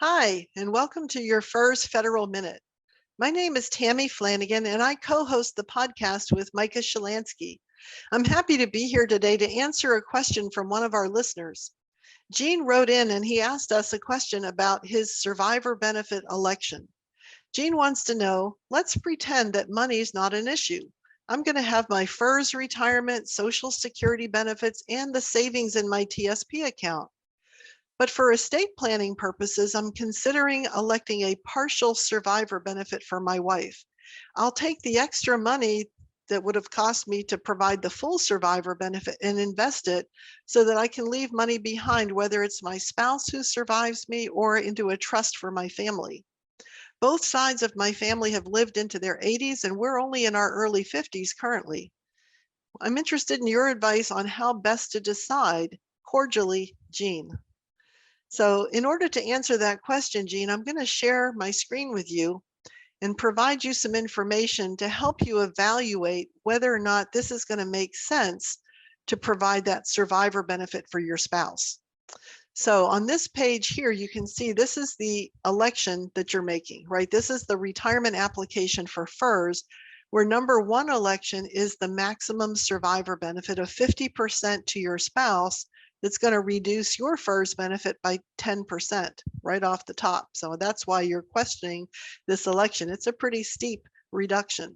Hi, and welcome to your FERS Federal Minute. My name is Tammy Flanagan, and I co-host the podcast with Micah Shalansky. I'm happy to be here today to answer a question from one of our listeners. Gene wrote in and he asked us a question about his survivor benefit election. Gene wants to know, let's pretend that money's not an issue. I'm going to have my FERS retirement, Social Security benefits, and the savings in my TSP account. But for estate planning purposes, I'm considering electing a partial survivor benefit for my wife. I'll take the extra money that would have cost me to provide the full survivor benefit and invest it so that I can leave money behind, whether it's my spouse who survives me or into a trust for my family. Both sides of my family have lived into their 80s, and we're only in our early 50s currently. I'm interested in your advice on how best to decide. Cordially, Jean. So in order to answer that question, Jean, I'm going to share my screen with you and provide you some information to help you evaluate whether or not this is going to make sense to provide that survivor benefit for your spouse. So on this page here, you can see this is the election that you're making, right? This is the retirement application for FERS, where number one election is the maximum survivor benefit of 50% to your spouse. That's going to reduce your FERS benefit by 10% right off the top. So that's why you're questioning this election. It's a pretty steep reduction.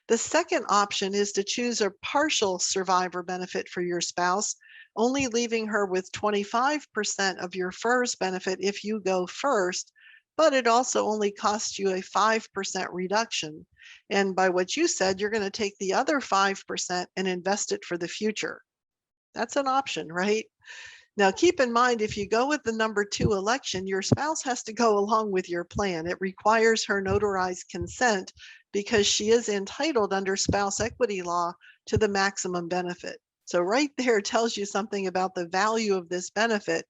The second option is to choose a partial survivor benefit for your spouse, only leaving her with 25% of your FERS benefit if you go first, but it also only costs you a 5% reduction. And by what you said, you're going to take the other 5% and invest it for the future. That's an option, right? Now, keep in mind, if you go with the number two election, your spouse has to go along with your plan. It requires her notarized consent because she is entitled under spouse equity law to the maximum benefit. So right there tells you something about the value of this benefit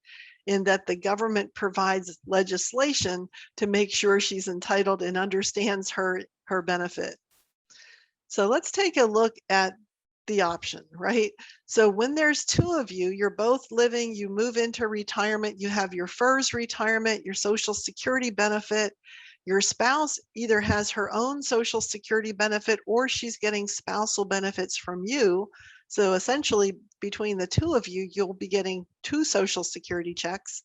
in that the government provides legislation to make sure she's entitled and understands her benefit. So let's take a look at the option, right? So when there's two of you, you're both living, you move into retirement, you have your FERS retirement, your Social Security benefit. Your spouse either has her own Social Security benefit or she's getting spousal benefits from you. So essentially, between the two of you, you'll be getting two Social Security checks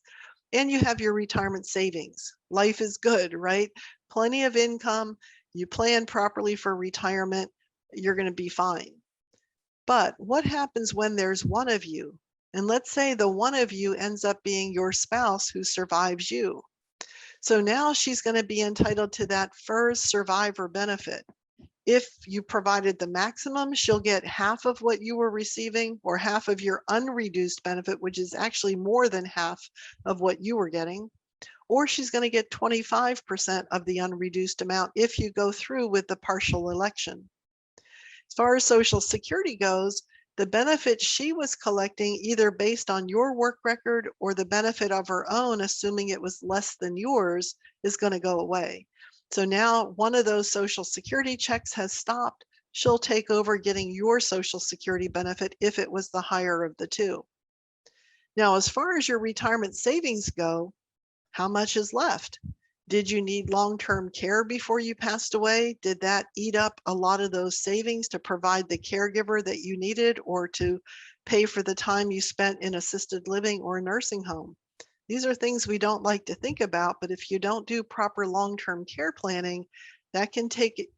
and you have your retirement savings. Life is good, right? Plenty of income. You plan properly for retirement, you're going to be fine. But what happens when there's one of you? And let's say the one of you ends up being your spouse who survives you. So now she's going to be entitled to that FERS survivor benefit. If you provided the maximum, she'll get half of what you were receiving or half of your unreduced benefit, which is actually more than half of what you were getting. Or she's going to get 25% of the unreduced amount if you go through with the partial election. As far as Social Security goes, the benefit she was collecting, either based on your work record or the benefit of her own, assuming it was less than yours, is going to go away. So now one of those Social Security checks has stopped. She'll take over getting your Social Security benefit if it was the higher of the two. Now, as far as your retirement savings go, how much is left? Did you need long-term care before you passed away? Did that eat up a lot of those savings to provide the caregiver that you needed or to pay for the time you spent in assisted living or a nursing home? These are things we don't like to think about, but if you don't do proper long-term care planning, that can take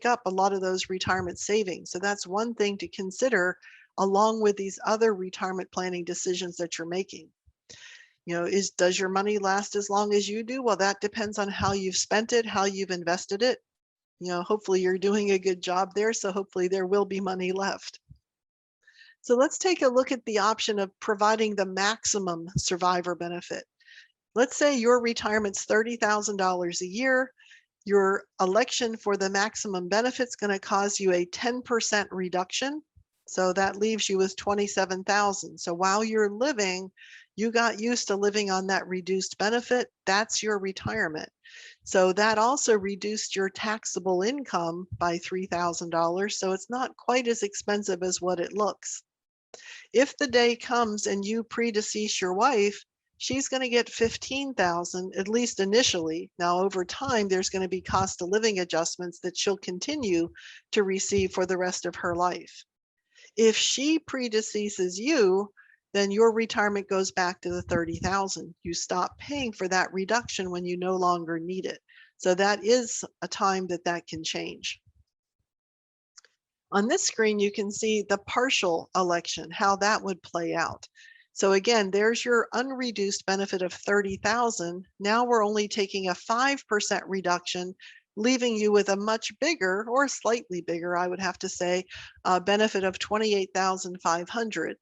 up a lot of those retirement savings. So that's one thing to consider along with these other retirement planning decisions that you're making. Does your money last as long as you do? Well, that depends on how you've spent it, how you've invested it. Hopefully you're doing a good job there. So hopefully there will be money left. So let's take a look at the option of providing the maximum survivor benefit. Let's say your retirement's $30,000 a year. Your election for the maximum benefit's going to cause you a 10% reduction. So that leaves you with $27,000. So while you're living, you got used to living on that reduced benefit. That's your retirement. So that also reduced your taxable income by $3,000. So it's not quite as expensive as what it looks. If the day comes and you predecease your wife, she's going to get $15,000, at least initially. Now, over time, there's going to be cost of living adjustments that she'll continue to receive for the rest of her life. If she predeceases you, then your retirement goes back to the $30,000. You stop paying for that reduction when you no longer need it. So that is a time that can change. On this screen, you can see the partial election, how that would play out. So again, there's your unreduced benefit of $30,000. Now we're only taking a 5% reduction, leaving you with a much bigger, or slightly bigger, I would have to say, benefit of $28,500.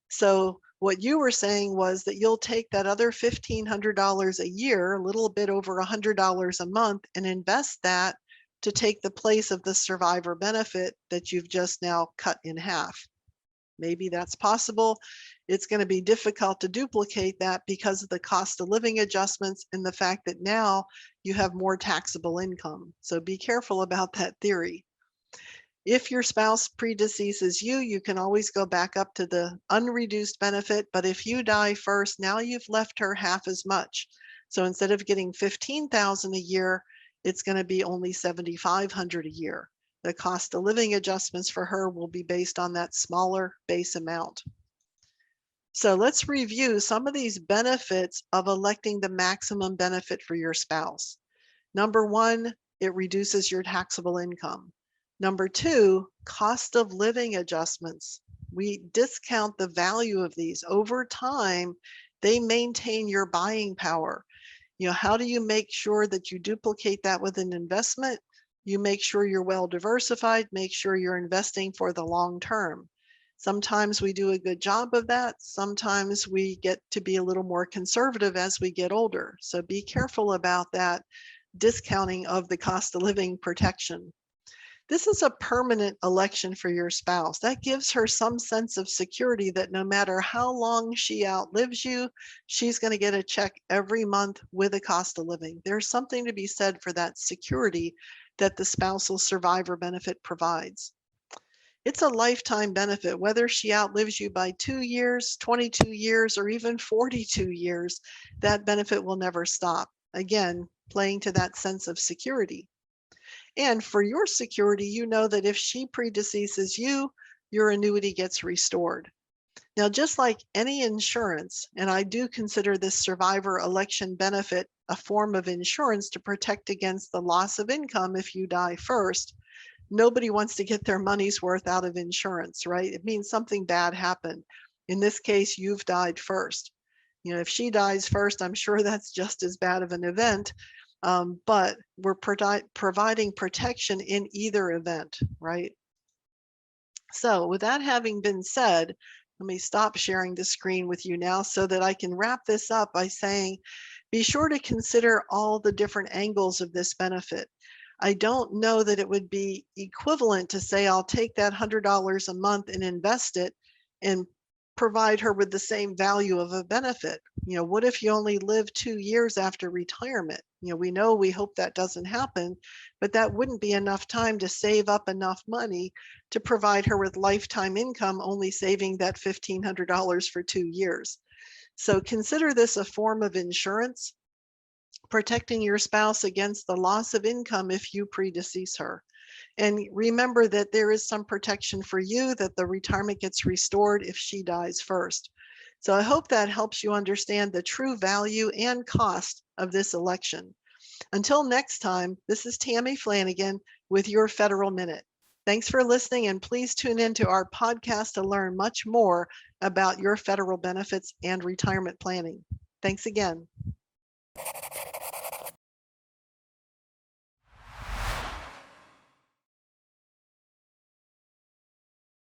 So what you were saying was that you'll take that other $1,500 a year, a little bit over $100 a month, and invest that to take the place of the survivor benefit that you've just now cut in half. Maybe that's possible. It's going to be difficult to duplicate that because of the cost of living adjustments and the fact that now you have more taxable income. So be careful about that theory. If your spouse predeceases you, you can always go back up to the unreduced benefit. But if you die first, now you've left her half as much. So instead of getting $15,000 a year, it's going to be only $7,500 a year. The cost of living adjustments for her will be based on that smaller base amount. So let's review some of these benefits of electing the maximum benefit for your spouse. Number one, it reduces your taxable income. Number two, cost of living adjustments. We discount the value of these. Over time, they maintain your buying power. How do you make sure that you duplicate that with an investment? You make sure you're well diversified, make sure you're investing for the long term. Sometimes we do a good job of that. Sometimes we get to be a little more conservative as we get older. So be careful about that discounting of the cost of living protection. This is a permanent election for your spouse. That gives her some sense of security that no matter how long she outlives you, she's going to get a check every month with a cost of living. There's something to be said for that security that the spousal survivor benefit provides. It's a lifetime benefit, whether she outlives you by 2 years, 22 years, or even 42 years, that benefit will never stop. Again, playing to that sense of security. And for your security, you know that if she predeceases you, your annuity gets restored. Now, just like any insurance, and I do consider this survivor election benefit a form of insurance to protect against the loss of income if you die first, nobody wants to get their money's worth out of insurance, right? It means something bad happened. In this case, you've died first. If she dies first, I'm sure that's just as bad of an event. But we're providing protection in either event, right? So with that having been said, let me stop sharing the screen with you now so that I can wrap this up by saying, be sure to consider all the different angles of this benefit. I don't know that it would be equivalent to say, I'll take that $100 a month and invest it and provide her with the same value of a benefit. What if you only live 2 years after retirement? We hope that doesn't happen, but that wouldn't be enough time to save up enough money to provide her with lifetime income, only saving that $1,500 for 2 years. So consider this a form of insurance, protecting your spouse against the loss of income if you predecease her. And remember that there is some protection for you, that the retirement gets restored if she dies first. So I hope that helps you understand the true value and cost of this election. Until next time, this is Tammy Flanagan with your Federal Minute. Thanks for listening, and please tune into our podcast to learn much more about your federal benefits and retirement planning. Thanks again.